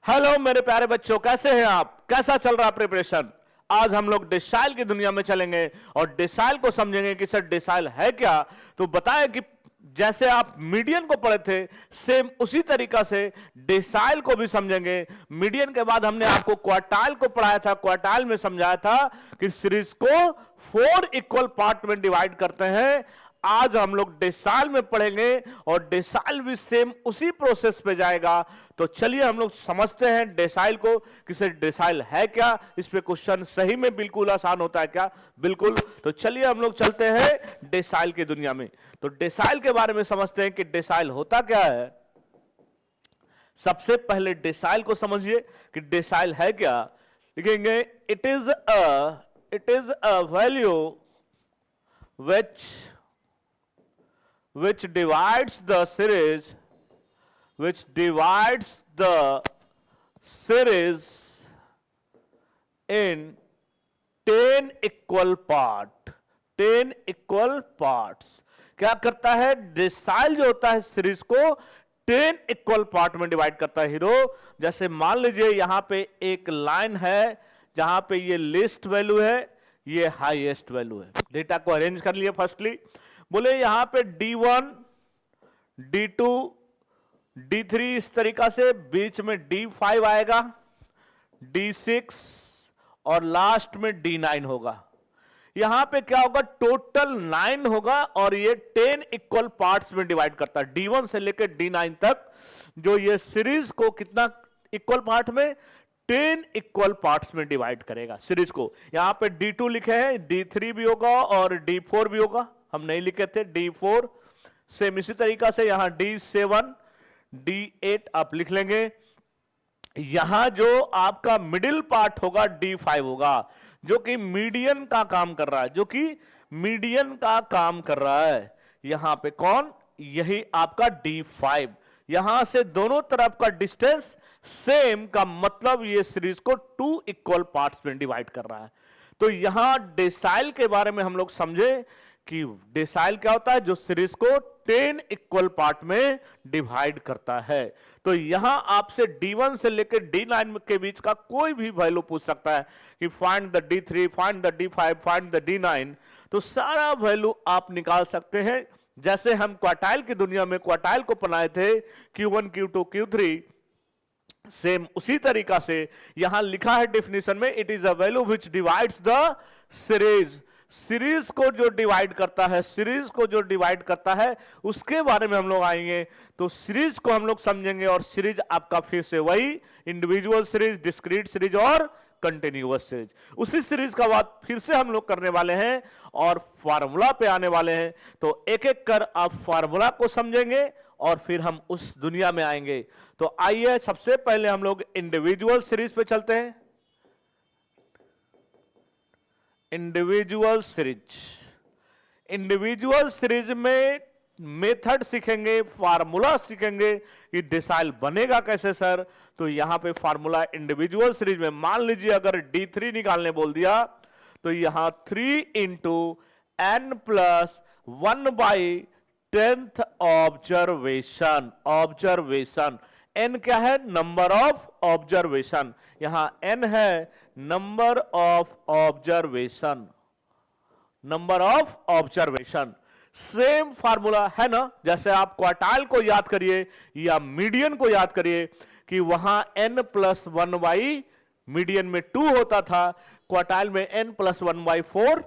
Hello मेरे प्यारे बच्चों, कैसे हैं आप? कैसा चल रहा प्रिपरेशन? आज हम लोग डेसाइल की दुनिया में चलेंगे और डेसाइल को समझेंगे कि सर डेसाइल है क्या। तो बताएं कि जैसे आप मीडियन को पढ़े थे, सेम उसी तरीका से डेसाइल को भी समझेंगे। मीडियन के बाद हमने आपको क्वार्टाइल को पढ़ाया था। क्वार्टाइल में समझाया था कि सीरीज को 4 इक्वल पार्ट में डिवाइड करते हैं। आज हम लोग डेसाइल में पढ़ेंगे और डेसाइल भी सेम उसी प्रोसेस पे जाएगा। तो चलिए हम लोग समझते हैं डेसाइल को, कि सर डेसाइल है क्या। इस पे क्वेश्चन सही में बिल्कुल आसान होता है क्या? बिल्कुल। तो चलिए हम लोग चलते हैं डेसाइल की दुनिया में। तो डेसाइल के बारे में समझते हैं कि डेसाइल होता क्या है। सबसे पहले डेसाइल को समझिए कि डेसाइल है क्या। लिखेंगे it is a value which divides the series in 10 equal parts। क्या करता है डेसाइल जो होता है सीरीज को 10 इक्वल पार्ट में डिवाइड करता है हीरो। जैसे मान लीजिए यहां पे एक लाइन है जहां पे ये लिस्ट वैल्यू है, ये हाईएस्ट वैल्यू है। डेटा को अरेंज कर लिए। फर्स्टली बोले यहां पे D1, D2, D3 इस तरीका से, बीच में D5 आएगा, D6 और लास्ट में D9 होगा। यहां पे क्या होगा? टोटल 9 होगा और ये 10 इक्वल पार्ट्स में डिवाइड करता है। D1 से लेकर D9 तक जो ये सीरीज को कितना इक्वल पार्ट में? 10 इक्वल पार्ट्स में डिवाइड करेगा सीरीज को। यहां पे D2 लिखे हैं, D3 भी होगा और D4 भी होगा। हम नहीं लिखे थे D4। सेम इसी तरीका से यहां D7, D8 आप लिख लेंगे। यहां जो आपका मिडिल पार्ट होगा D5 होगा, जो कि मीडियन का काम कर रहा है। यहां पे कौन? यही आपका D5। यहां से दोनों तरफ का डिस्टेंस सेम का मतलब ये सीरीज को 2 इक्वल पार्ट्स में डिवाइड कर रहा है। तो यहां डेसाइल के बारे में हम लोग समझे कि डेसाइल क्या होता है, जो सीरीज को 10 इक्वल पार्ट में डिवाइड करता है। तो यहां आपसे D1 से लेकर D9 के बीच का कोई भी वैल्यू पूछ सकता है कि find the D3, find the D5, find the D9। तो सारा वैल्यू आप निकाल सकते हैं। जैसे हम क्वार्टाइल की दुनिया में क्वार्टाइल को बनाए थे, Q1, Q2, Q3, सेम उसी तरीका से यहां लिखा है डेफिनेशन में, it is a value which divides the series. Series को जो डिवाइड करता है उसके बारे में हम लोग आएंगे। तो सीरीज को हम लोग समझेंगे और सीरीज आपका फिर से वही इंडिविजुअल सीरीज, डिस्क्रीट सीरीज और कंटिन्यूअस सीरीज। उसी सीरीज का बात फिर से हम लोग करने वाले हैं और फार्मूला पे आने वाले हैं। तो एक एक कर आप फार्मूला को समझेंगे और फिर हम उस दुनिया में आएंगे। तो आइए सबसे पहले हम लोग इंडिविजुअल सीरीज पे चलते हैं। इंडिविजुअल सीरीज में मेथड सीखेंगे, फार्मूला सीखेंगे कि डेसाइल बनेगा कैसे सर। तो यहां पे फार्मूला इंडिविजुअल सीरीज में मान लीजिए अगर D3 निकालने बोल दिया तो यहां 3 into n plus 1/10th observation. n क्या है? Number of observation. यहां n है number of observation. Same formula है ना। जैसे आप क्वार्टाइल को याद करिए या मीडियन को याद करिए कि वहां n+1/, मीडियन में 2 होता था, क्वार्टाइल में n+1/4,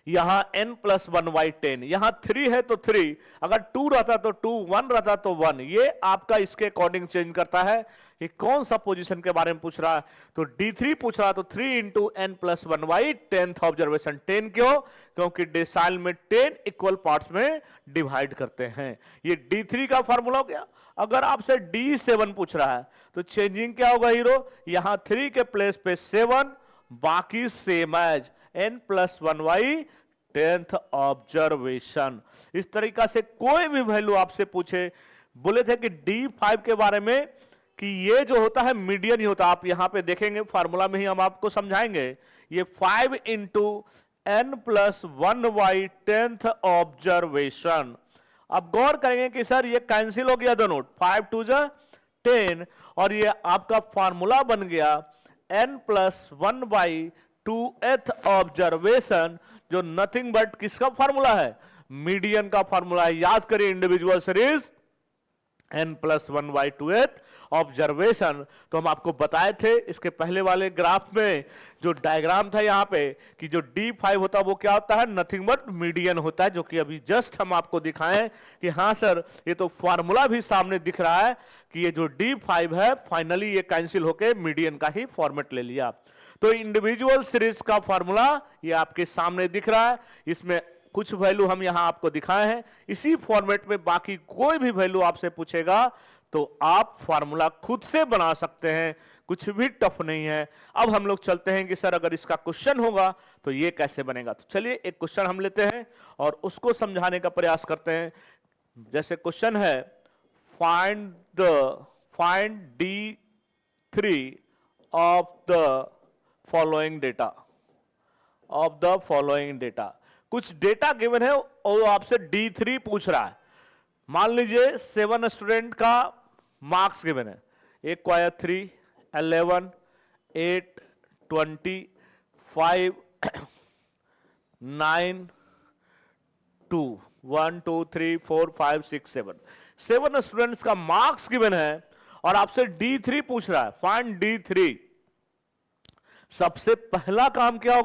यहां n+1/10। यहां 3 है तो 3, अगर 2 रहता तो 2, 1 रहता तो 1। ये आपका इसके अकॉर्डिंग चेंज करता है कि कौन सा पोजीशन के बारे में पूछ रहा है। तो D3 पूछ रहा तो 3 इंटू n+1/10th ऑब्जर्वेशन। 10 क्यों? क्योंकि डेसाइल में 10 इक्वल पार्ट्स में डिवाइड करते हैं। ये D3 का फॉर्मूला हो गया। अगर आपसे D7 पूछ रहा है तो चेंजिंग क्या होगा हीरो? यहां 3 के प्लेस पे 7, बाकी सेम एज n+1/10th ऑब्जर्वेशन। इस तरीका से कोई भी वैल्यू आपसे पूछे, बोले थे कि D5 के बारे में कि ये जो होता है मीडियन ही होता है। आप यहां पे देखेंगे फार्मूला में ही हम आपको समझाएंगे। ये 5 इंटू n+1/10th ऑब्जर्वेशन। अब गौर करेंगे कि सर ये कैंसिल हो गया दोनों, 5 2 10 और ये आपका फार्मूला बन गया n+1/2th ऑब्जर्वेशन, जो नथिंग बट किसका फार्मूला है, मीडियन का फार्मूला है। याद करिए इंडिविजुअल सीरीज n+1/2th ऑब्जर्वेशन। तो हम आपको बताए थे इसके पहले वाले ग्राफ में जो डायग्राम था यहां पे कि जो D5 होता है वो क्या होता है, नथिंग बट मीडियन होता है, जो कि अभी जस्ट हम आपको दिखाएं कि हां सर ये तो फार्मूला भी सामने दिख रहा है कि ये जो D5 है फाइनली ये कैंसिल होके मीडियन का ही फॉर्मेट ले लिया। तो इंडिविजुअल सीरीज का फार्मूला ये आपके सामने दिख रहा है, इसमें कुछ वैल्यू हम यहां आपको दिखाए हैं, इसी फॉर्मेट में बाकी कोई भी वैल्यू आपसे पूछेगा तो आप फार्मूला खुद से बना सकते हैं, कुछ भी टफ नहीं है। अब हम लोग चलते हैं कि सर अगर इसका क्वेश्चन होगा तो ये कैसे बनेगा। तो चलिए एक क्वेश्चन हम लेते हैं और उसको समझाने का प्रयास करते हैं। जैसे क्वेश्चन है find D3 of the following data. कुछ डेटा गिवन है और आपसे D3 पूछ रहा है। मान लीजिए 7 स्टूडेंट का मार्क्स गिवन है, एक को आया 3, 11, 8, 20, 5, 9, 2, 1, 2, 3, 4, 5, 6, 7। 7 स्टूडेंट्स का मार्क्स गिवन है और आपसे D3 पूछ रहा है, फाइंड D3। सबसे पहला काम क्या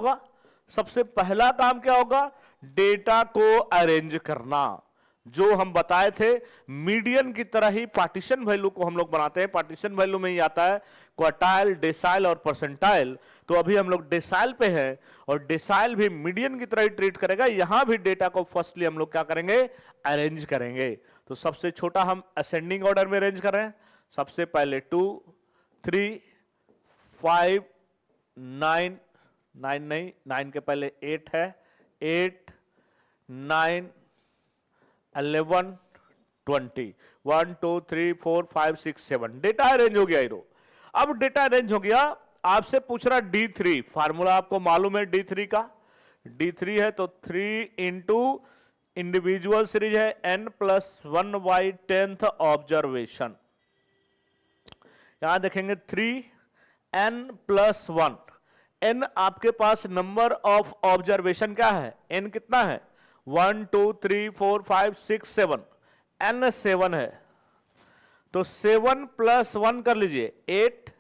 होगा, डेटा को अरेंज करना। जो हम बताए थे मीडियन की तरह ही पार्टीशन वैल्यू को हम लोग बनाते हैं। पार्टीशन वैल्यू में ही आता है क्वार्टाइल, डेसाइल और परसेंटाइल। तो अभी हम लोग डेसाइल पे हैं और डेसाइल भी मीडियन की तरह ही ट्रीट करेगा। यहां भी डेटा को फर्स्टली हम लोग क्या करेंगे, अरेंज करेंगे। तो सबसे छोटा हम असेंडिंग ऑर्डर में अरेंज कर रहे हैं। सबसे पहले 2, 3, 5, 9 नहीं, 9 के पहले 8 है, 8, 9, 11, 20, 1, 2, 3, 4, 5, 6, 7। डेटा अरेंज हो गया हीरो। अब डेटा अरेंज हो गया, आपसे पूछ रहा D3। फार्मूला आपको मालूम है D3 का, D3 है तो 3 इंटू इंडिविजुअल सीरीज है n+1/10th ऑब्जर्वेशन। यहां देखेंगे 3n+1। n आपके पास नंबर ऑफ ऑब्जर्वेशन क्या है, n कितना है, 1, 2, 3, 4, 5, 6, 7, n 7 है। तो 7+1 कर लीजिए 8,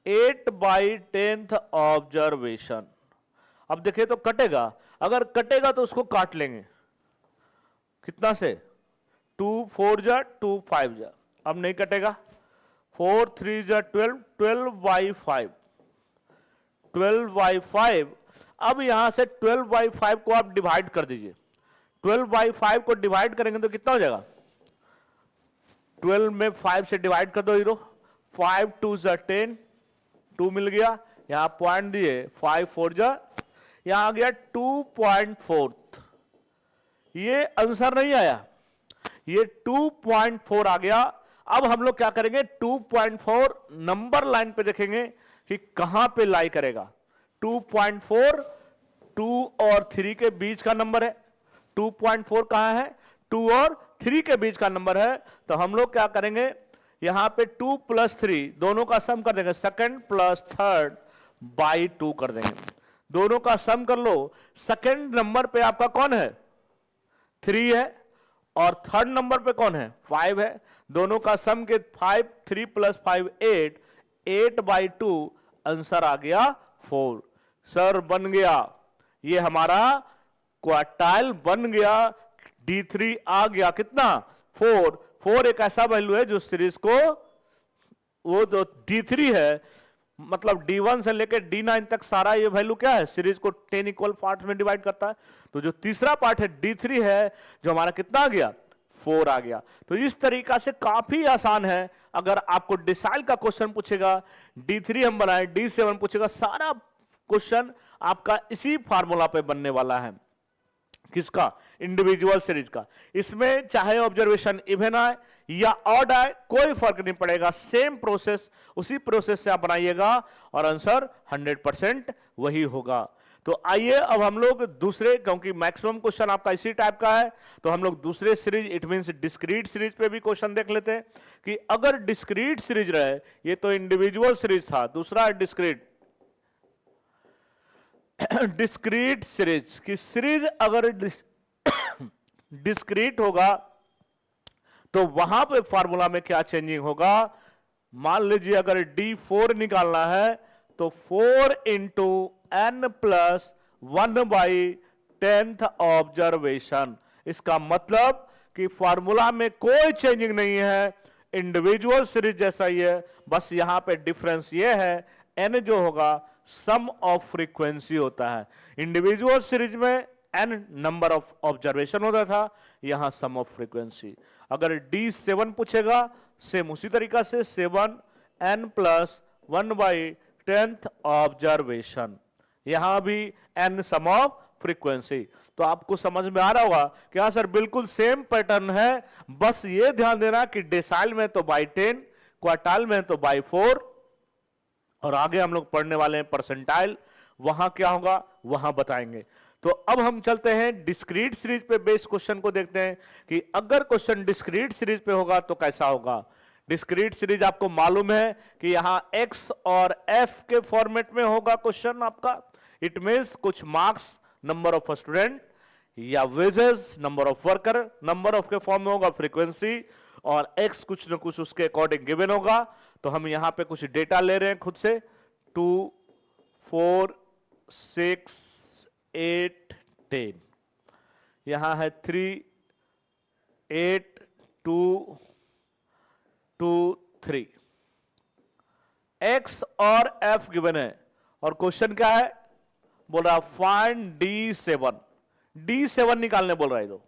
8/10th ऑब्जर्वेशन। अब देखिए तो कटेगा, अगर कटेगा तो उसको काट लेंगे कितना से, 2 4 जा 2 5 जा। अब नहीं कटेगा, 4 3 जा 12, 12/5, 12/5। अब यहां से 12/5 को आप डिवाइड कर दीजिए। 12/5 को डिवाइड करेंगे तो कितना हो जाएगा, 12 में 5 से डिवाइड कर दो हीरो, 5 2 जा 10, 2 मिल गया, यहां पॉइंट दिए, 5 4 जा, यहां आ गया 2.4। ये आंसर नहीं आया, ये 2.4 आ गया। अब हम लोग क्या करेंगे, 2.4 नंबर लाइन पे देखेंगे कि कहां पे लाई करेगा। 2.4 2 और 3 के बीच का नंबर है। 2.4 कहां है, 2 और 3 के बीच का नंबर है। तो हम लोग क्या करेंगे, यहां पे 2 + 3 दोनों का सम कर देंगे, सेकंड प्लस थर्ड बाई 2 कर देंगे। दोनों का सम कर लो। सेकंड नंबर पे आपका कौन है, 3 है, और थर्ड नंबर पे कौन है, 5 है। दोनों का सम के 5, 3 + 5 8, 8/2 आंसर आ गया 4। सर बन गया, ये हमारा क्वार्टाइल बन गया। D3 आ गया कितना, 4। 4 एक ऐसा वैल्यू है जो सीरीज को, वो जो D3 है मतलब D1 से लेकर D9 तक सारा ये वैल्यू क्या है, सीरीज को 10 इक्वल पार्ट में डिवाइड करता है। तो जो तीसरा पार्ट है D3 है, जो हमारा कितना आ गया, 4 आ गया। तो इस तरीका से काफी आसान है। अगर आपको डिसाइल का क्वेश्चन पूछेगा, D3 हम बनाए, D7 पूछेगा, सारा क्वेश्चन आपका इसी फार्मूला पे बनने वाला है। किसका, इंडिविजुअल सीरीज का। इसमें चाहे ऑब्जर्वेशन इवन आए या ऑड आए, कोई फर्क नहीं पड़ेगा, सेम प्रोसेस, उसी प्रोसेस से आप बनाइएगा और आंसर 100% वही होगा। तो आइए अब हम लोग दूसरे, क्योंकि मैक्सिमम क्वेश्चन आपका इसी टाइप का है, तो हम लोग दूसरे series, it means discrete series पे भी क्वेश्चन देख लेते हैं कि अगर डिस्क्रीट सीरीज रहे, ये तो इंडिविजुअल सीरीज था, दूसरा है डिस्क्रीट। डिस्क्रीट सीरीज की सीरीज अगर डिस्क्रीट होगा तो वहां पे फार्मूला में क्या चेंजिंग होगा? मान लीजिए अगर D4 निकालना है तो 4 into n plus 1/10th observation. इसका मतलब कि फार्मूला में कोई चेंजिंग नहीं है, इंडिविजुअल सीरीज जैसा ही है, बस यहां पे डिफरेंस ये है n जो होगा सम ऑफ फ्रीक्वेंसी होता है। इंडिविजुअल सीरीज में n नंबर ऑफ ऑब्जर्वेशन होता था, यहां सम ऑफ फ्रीक्वेंसी। अगर D7 पूछेगा सेम उसी तरीका से 7 n प्लस 1/10th ऑब्जर्वेशन, यहां भी n सम ऑफ फ्रीक्वेंसी। तो आपको समझ में आ रहा होगा कि हाँ सर बिल्कुल सेम पैटर्न है, बस ये ध्यान देना कि डेसाइल में तो बाई 10, क्वार्टाइल में तो बाई 4, और आगे हम लोग पढ़ने वाले हैं परसेंटाइल, वहां क्या होगा वहां बताएंगे। तो अब हम चलते हैं डिस्क्रीट सीरीज पे बेस्ड क्वेश्चन को देखते हैं कि अगर क्वेश्चन डिस्क्रीट सीरीज पे होगा तो कैसा होगा। डिस्क्रीट सीरीज आपको मालूम है कि यहां x और f के फॉर्मेट में होगा क्वेश्चन आपका। इट मींस कुछ मार्क्स नंबर ऑफ स्टूडेंट या wages number of worker number of के फॉर्म में होगा फ्रीक्वेंसी, और x कुछ न कुछ उसके अकॉर्डिंग गिवन होगा। तो हम यहां पे कुछ डेटा ले रहे हैं खुद से, 2 4 6 8 10, यहां है 3 8 2 2 3, x और f गिवन है, और क्वेश्चन क्या है बोल रहा फाइंड D7। D7 निकालने बोल रहा है, तो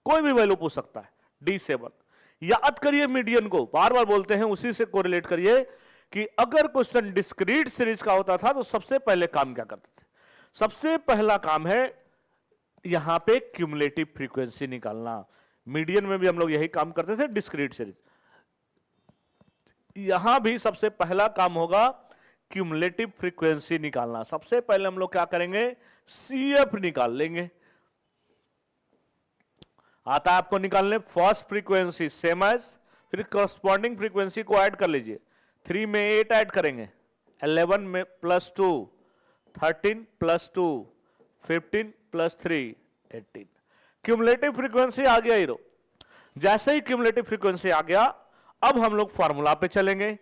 कोई भी वैल्यू पूछ सकता है। D7 याद करिए, मीडियन को बार बार बोलते हैं, उसी से कोरिलेट करिए कि अगर क्वेश्चन डिस्क्रीट सीरीज का होता था तो सबसे पहले काम क्या करते थे? सबसे पहला काम है यहां पे क्यूमुलेटिव फ्रीक्वेंसी निकालना। मीडियन में भी हम लोग यही काम करते थे डिस्क्रीट सीरीज, यहां भी सबसे पहला काम होगा क्यूमुलेटिव फ्रीक्वेंसी निकालना। सबसे पहले हम लोग क्या करेंगे, CF निकाल लेंगे। आता है आपको निकालने फर्स्ट फ्रीक्वेंसी सेम एज, फिर करस्पॉन्डिंग फ्रीक्वेंसी को ऐड कर लीजिए। 3 में 8 ऐड करेंगे, 11 में plus 2 13 plus 2 15 plus 3 18। Cumulative frequency आ गया हीरो। जैसे ही क्यूमुलेटिव फ्रीक्वेंसी आ गया, अब हम लोग फार्मूला पे चलेंगे।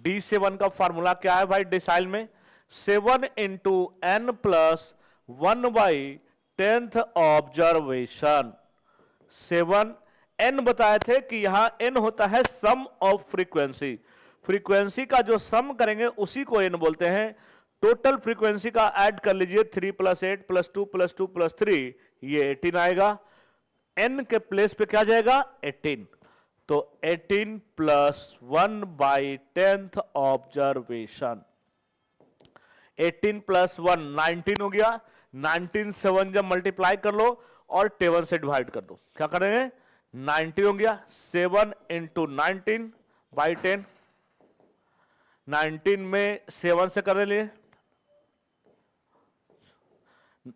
D7 का फार्मूला क्या है भाई डिसाइल में? 7 into n plus 1/10th observation. 7 n बताए थे कि यहां n होता है सम ऑफ फ्रीक्वेंसी। फ्रीक्वेंसी का जो सम करेंगे उसी को n बोलते हैं। टोटल फ्रीक्वेंसी का ऐड कर लीजिए, 3 प्लस 8 प्लस 2 प्लस 2 प्लस 3, ये 18 आएगा। n के प्लेस पे क्या जाएगा 18, तो 18 प्लस 1/10th ऑब्जर्वेशन। 18 प्लस 1 19 हो गया। 19 7 जब मल्टीप्लाई कर लो और टेबल से डिवाइड कर दो, क्या करेंगे 90 हो गया। 7 इंटू 19/10, 19 में 7 से कर लिए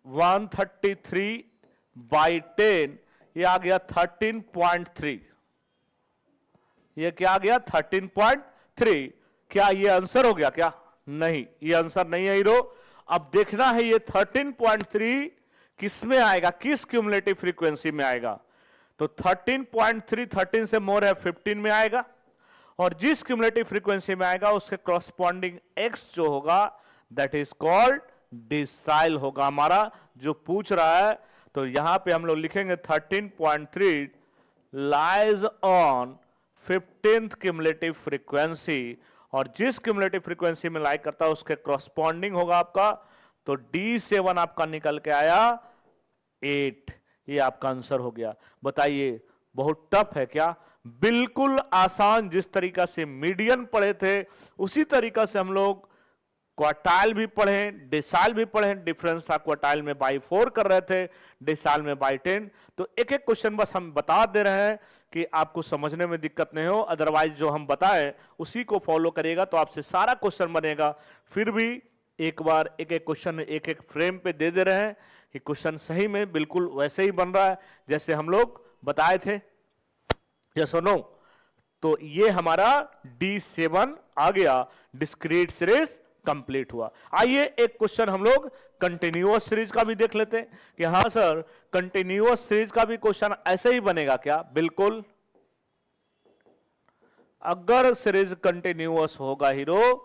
133/10, ये आ गया 13.3। ये क्या आ गया 13.3। क्या ये आंसर हो गया क्या? नहीं, ये आंसर नहीं है हीरो। अब देखना है ये 13.3 किस में आएगा, किस क्यूमुलेटिव फ्रीक्वेंसी में आएगा। तो 13.3 13 से मोर है 15 में आएगा, और जिस क्यूमुलेटिव फ्रीक्वेंसी में आएगा उसके कॉरस्पॉन्डिंग x जो होगा दैट इज कॉल्ड डिसाइल होगा हमारा, जो पूछ रहा है। तो यहां पे हम लोग लिखेंगे 13.3 lies on 15th cumulative frequency, और जिस क्यूमुलेटिव फ्रीक्वेंसी में लाई करता है उसके कॉरस्पॉन्डिंग होगा आपका। तो D7 आपका निकल के आया 8, ये आपका आंसर हो गया। बताइए बहुत टफ है क्या? बिल्कुल आसान। जिस तरीका से मीडियन पढ़े थे उसी तरीका से हम लोग क्वार्टाइल भी पढ़े, डेसाइल भी पढ़े। डिफरेंस था क्वार्टाइल में बाई 4 कर रहे थे, डेसाइल में बाई 10। तो एक एक क्वेश्चन बस हम बता दे रहे हैं कि आपको समझने में दिक्कत नहीं हो। अदरवाइज जो हम बताएं उसी को फॉलो करिएगा तो आपसे सारा क्वेश्चन बनेगा। फिर भी एक बार एक एक क्वेश्चन एक एक फ्रेम पे दे रहे हैं कि क्वेश्चन सही में बिल्कुल वैसे ही बन रहा है जैसे हम लोग बताए थे, यस और नो। तो ये हमारा D7 आ गया, डिस्क्रीट सीरीज कंप्लीट हुआ। आइए एक क्वेश्चन हम लोग कंटिन्यूअस सीरीज का भी देख लेते हैं कि हाँ सर कंटिन्यूअस सीरीज का भी क्वेश्चन ऐसे ही बनेगा क्या? बिल्कुल, अगर सीरीज कंटिन्यूअस होगा हीरो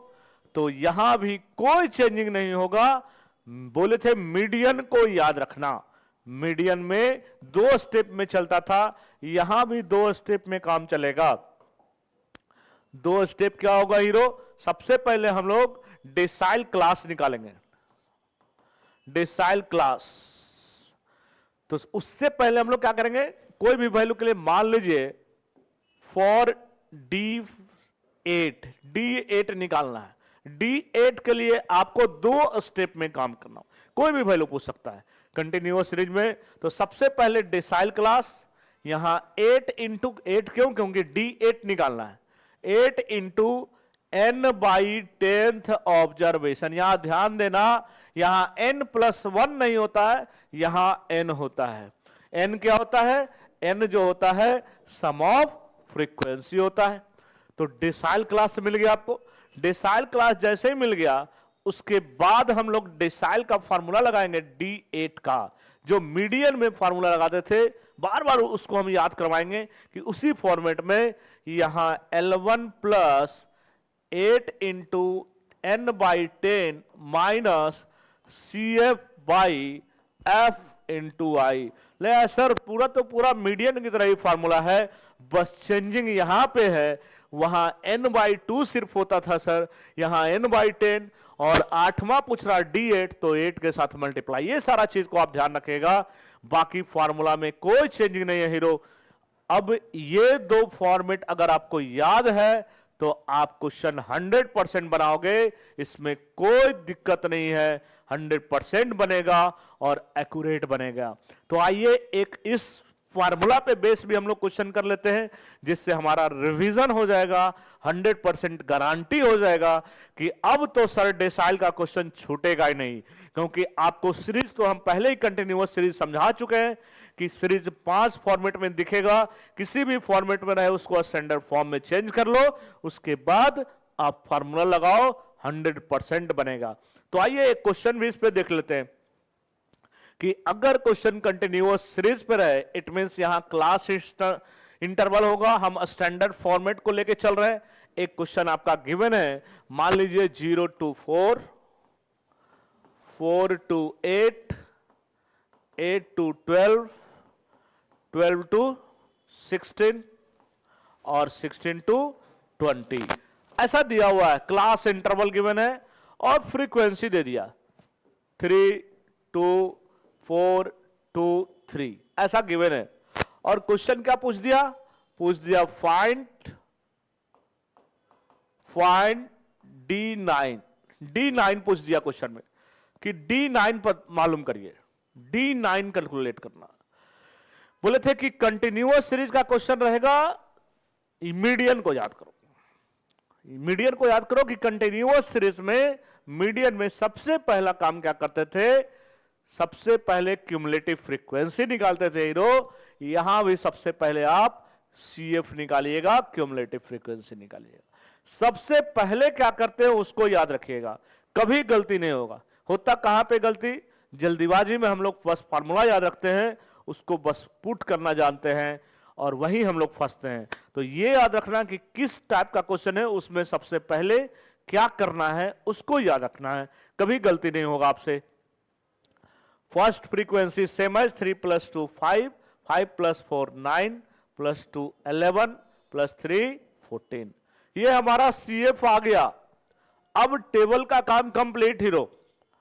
तो यहां भी कोई चेंजिंग नहीं होगा। बोले थे मीडियन को याद रखना, मीडियन में 2 स्टेप में चलता था, यहां भी 2 स्टेप में काम चलेगा। 2 स्टेप क्या होगा हीरो? सबसे पहले हम लोग डेसाइल क्लास निकालेंगे, डेसाइल क्लास। तो उससे पहले हम लोग क्या करेंगे, कोई भी वैल्यू के लिए मान लीजिए फॉर D8 निकालना है। D8 के लिए आपको 2 स्टेप में काम करना हो, कोई भी वैल्यू पूछ सकता है कंटिन्यूअस सीरीज में। तो सबसे पहले डेसाइल क्लास, यहां 8 इंटू 8 क्यों? क्योंकि D8 निकालना है। 8 इंटू n/10th ऑब्जर्वेशन। यहां ध्यान देना, यहां n+1 नहीं होता है, यहां n होता है। n क्या होता है? n जो होता है सम ऑफ फ्रीक्वेंसी होता है। तो डेसाइल क्लास मिल गया आपको। डेसाइल क्लास जैसे ही मिल गया उसके बाद हम लोग डेसाइल का फार्मूला लगाएंगे D8 का, जो मीडियन में फार्मूला लगाते थे, बार बार उसको हम याद करवाएंगे कि उसी फॉर्मेट में यहां L1 + 8 into n/10 minus CF/F into आई। ले सर पूरा तो पूरा मीडियन की तरह ही फार्मूला है, बस चेंजिंग यहां पे है। वहां n/2 सिर्फ होता था सर, यहां n/10, और 8वां पूछ रहा D8 तो 8 के साथ मल्टीप्लाई। ये सारा चीज को आप ध्यान रखिएगा, बाकी फार्मूला में कोई चेंजिंग नहीं है हीरो। अब ये 2 फॉर्मेट अगर आपको याद है तो आप क्वेश्चन 100% बनाओगे, इसमें कोई दिक्कत नहीं है, 100% बनेगा और एक्यूरेट बनेगा। तो आइए एक इस फार्मूला पे बेस भी हम लोग क्वेश्चन कर लेते हैं, जिससे हमारा रिवीजन हो जाएगा, 100% गारंटी हो जाएगा कि अब तो सर डेसाइल का क्वेश्चन छूटेगा ही नहीं। क्योंकि आपको सीरीज तो हम पहले ही कंटिन्यूअस सीरीज समझा चुके हैं कि सीरीज 5 फॉर्मेट में दिखेगा, किसी भी फॉर्मेट में रहे उसको स्टैंडर्ड फॉर्म में चेंज कर लो, उसके बाद आप फार्मूला लगाओ, 100% बनेगा। तो आइए एक क्वेश्चन भी इस पे देख लेते हैं कि अगर क्वेश्चन कंटिन्यूअस सीरीज पे रहे, इट मींस यहां क्लास इंटरवल होगा, हम स्टैंडर्ड फॉर्मेट को लेके चल रहे हैं। एक क्वेश्चन आपका गिवन है, मान लीजिए 0 to 4, 4 to 8, 8 to 12, 12 to 16 और 16 to 20 ऐसा दिया हुआ है। क्लास इंटरवल गिवन है और फ्रीक्वेंसी दे दिया 3 2 4 2 3 ऐसा गिवन है। और क्वेश्चन क्या पूछ दिया? पूछ दिया फाइंड D9। D9 पूछ दिया क्वेश्चन में कि D9 पर मालूम करिए, D9 कैलकुलेट करना। बोले थे कि कंटिन्यूअस सीरीज का क्वेश्चन रहेगा, मीडियन को याद करो, मीडियन को याद करो कि कंटिन्यूअस सीरीज में मीडियन में सबसे पहला काम क्या करते थे? सबसे पहले क्यूमुलेटिव फ्रीक्वेंसी निकालते थे हीरो। यहां भी सबसे पहले आप CF निकालिएगा, क्यूमुलेटिव फ्रीक्वेंसी निकालिएगा। सबसे पहले क्या करते हैं उसको याद रखिएगा, कभी गलती नहीं होगा। होता कहां पे गलती? जल्दीबाजी में हम लोग बस फार्मूला याद रखते हैं, उसको बस पुट करना जानते हैं और वही हम लोग फंसते हैं। तो ये याद रखना कि किस टाइप का क्वेश्चन है, उसमें सबसे पहले क्या करना है उसको याद रखना है, कभी गलती नहीं होगा आपसे। फर्स्ट फ्रीक्वेंसी सेम है, 3 + 2 5, 5 + 4 9, + 2 11, + 3 14। ये हमारा CF आ गया। अब टेबल का काम कंप्लीट हीरो।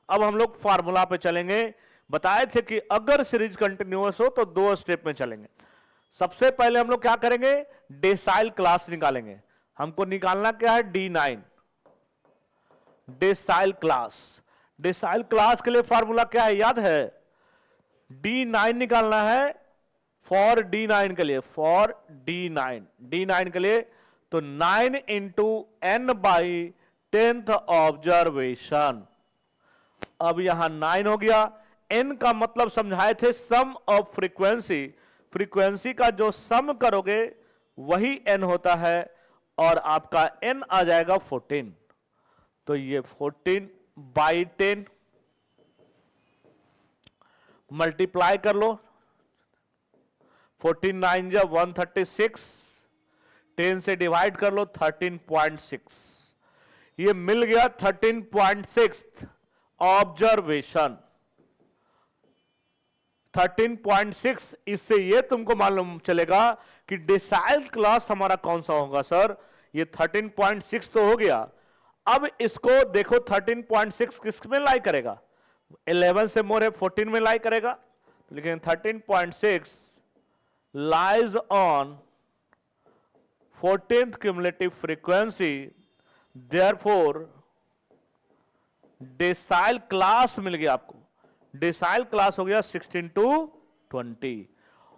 अब हम लोग फार्मूला पे चलेंगे। बताए थे कि अगर सीरीज कंटिन्यूअस हो तो 2 स्टेप में चलेंगे। सबसे पहले हम लोग क्या करेंगे? डेसाइल क्लास निकालेंगे। हमको निकालना क्या है? D9 decyl class. Decyl class के लिए फार्मूला क्या है याद है? D9 निकालना है फॉर D9 के लिए, फॉर D9 के लिए तो 9 × n/10th ऑब्जर्वेशन। अब यहां 9 हो गया। n का मतलब समझाए थे सम ऑफ फ्रीक्वेंसी, फ्रीक्वेंसी का जो सम करोगे वही n होता है, और आपका n आ जाएगा 14। तो ये 14/10 मल्टीप्लाई कर लो, 14 9 जा 136, 10 से डिवाइड कर लो 13.6, ये मिल गया 13.6 ऑब्जर्वेशन। 13.6, इससे ये तुमको मालूम चलेगा कि डेसाइल क्लास हमारा कौन सा होगा सर। ये 13.6 तो हो गया। अब इसको देखो 13.6 किस में लाई करेगा, 11 से मोर है 14 में लाई करेगा, लेकिन 13.6 lies on 14th cumulative frequency, therefore decile class मिल गया आपको। डेसाइल क्लास हो गया 16 to 20,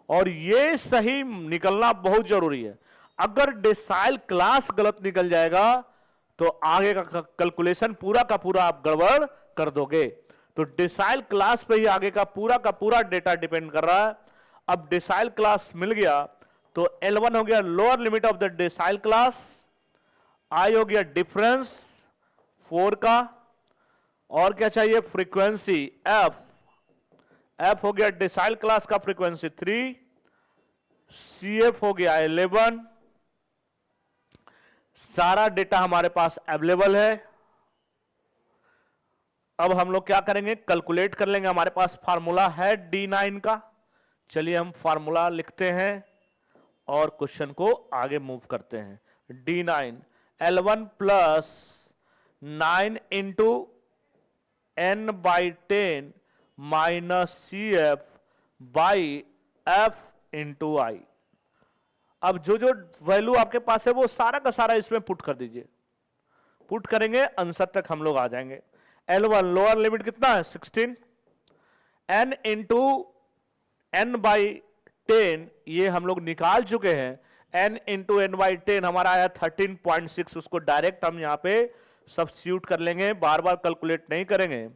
और ये सही निकलना बहुत जरूरी है। अगर डेसाइल क्लास गलत निकल जाएगा तो आगे का कैलकुलेशन पूरा का पूरा आप गड़बड़ कर दोगे। तो डेसाइल क्लास पे ही आगे का पूरा डेटा डिपेंड कर रहा है। अब डेसाइल क्लास मिल गया तो L1 हो गया lower limit of the decyl class, I हो गया डिफरेंस 4 का, और क्या चाहिए फ्रीक्वेंसी F हो गया डेसाइल क्लास का फ्रीक्वेंसी 3, CF हो गया 11। सारा डेटा हमारे पास अवेलेबल है। अब हम लोग क्या करेंगे, कैलकुलेट कर लेंगे। हमारे पास फार्मूला है D9 का। चलिए हम फार्मूला लिखते हैं और क्वेश्चन को आगे मूव करते हैं। D9 L1 plus 9 into n/10 minus CF by F into I। अब जो जो वैल्यू आपके पास है वो सारा का सारा इसमें पुट कर दीजिए। पुट करेंगे आंसर तक हम लोग आ जाएंगे। L1 लोअर लिमिट कितना है 16, n इंटू n/10 ये हम लोग निकाल चुके हैं। n इंटू n/10 हमारा आया 13.6, उसको डायरेक्ट हम यहां पे सब्स्टिट्यूट कर लेंगे, बार बार कैलकुलेट नहीं करेंगे।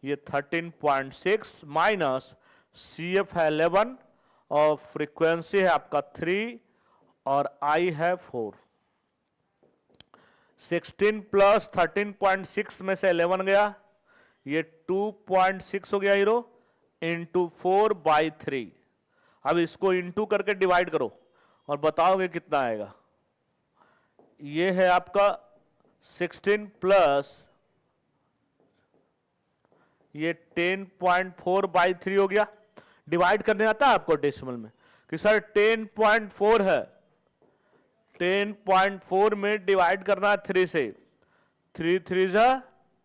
ये 13.6 माइनस CF है 11 और फ्रीक्वेंसी है आपका 3 और I है 4। 16 प्लस 13.6 में से 11 गया, ये 2.6 हो गया हीरो, इंटू 4/3। अब इसको इंटू करके डिवाइड करो और बताओगे कितना आएगा। ये है आपका 16 प्लस ये 10.4/3 हो गया। डिवाइड करने आता है आपको डेसिमल में कि सर 10.4 है, 10.4 में डिवाइड करना 3 से, 3 3 जा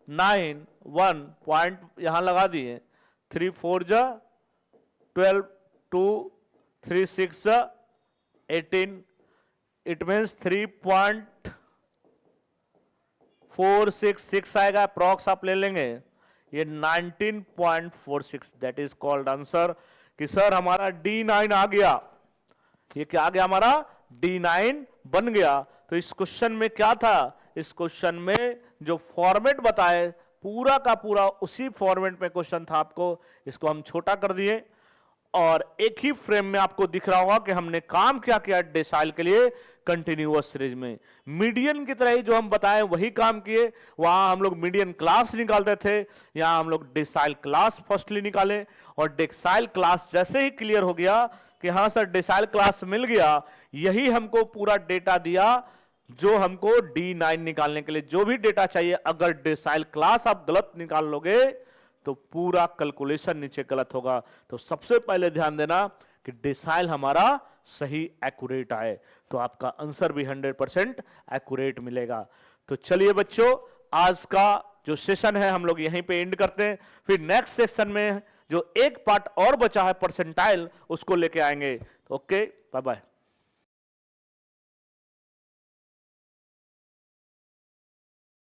9, 1 पॉइंट यहां लगा दिए, 3 4 जा 12, 2 3 6 जा 18, इट मीन्स 3.466 आएगा अप्रॉक्स आप ले लेंगे। ये 19.46 दैट इज कॉल्ड आंसर कि सर हमारा D9 आ गया। ये क्या आ गया, हमारा D9 बन गया। तो इस क्वेश्चन में क्या था, इस क्वेश्चन में जो फॉर्मेट बताए पूरा का पूरा उसी फॉर्मेट में क्वेश्चन था। आपको इसको हम छोटा कर दिए और एक ही फ्रेम में आपको दिख रहा होगा कि हमने काम क्या किया डेसाइल के लिए कंटिन्यूअस सीरीज में। मीडियन की तरह ही जो हम बताए वही काम किए। वहां हम लोग मीडियन क्लास निकालते थे, यहां हम लोग डेसाइल क्लास फर्स्टली निकाले और डेसाइल क्लास जैसे ही क्लियर हो गया कि हाँ सर डेसाइल क्लास मिल गया, यही हमको पूरा डेटा दिया जो हमको D9 निकालने के लिए जो भी डेटा चाहिए। अगर डेसाइल क्लास आप गलत निकाल लोगे तो पूरा कैलकुलेशन नीचे गलत होगा। तो सबसे पहले ध्यान देना कि डेसाइल हमारा सही एक्यूरेट आए तो आपका आंसर भी 100% एक्यूरेट मिलेगा। तो चलिए बच्चों, आज का जो सेशन है हम लोग यहीं पे एंड करते हैं। फिर नेक्स्ट सेशन में जो एक पार्ट और बचा है परसेंटाइल, उसको लेके आएंगे। Okay, bye bye.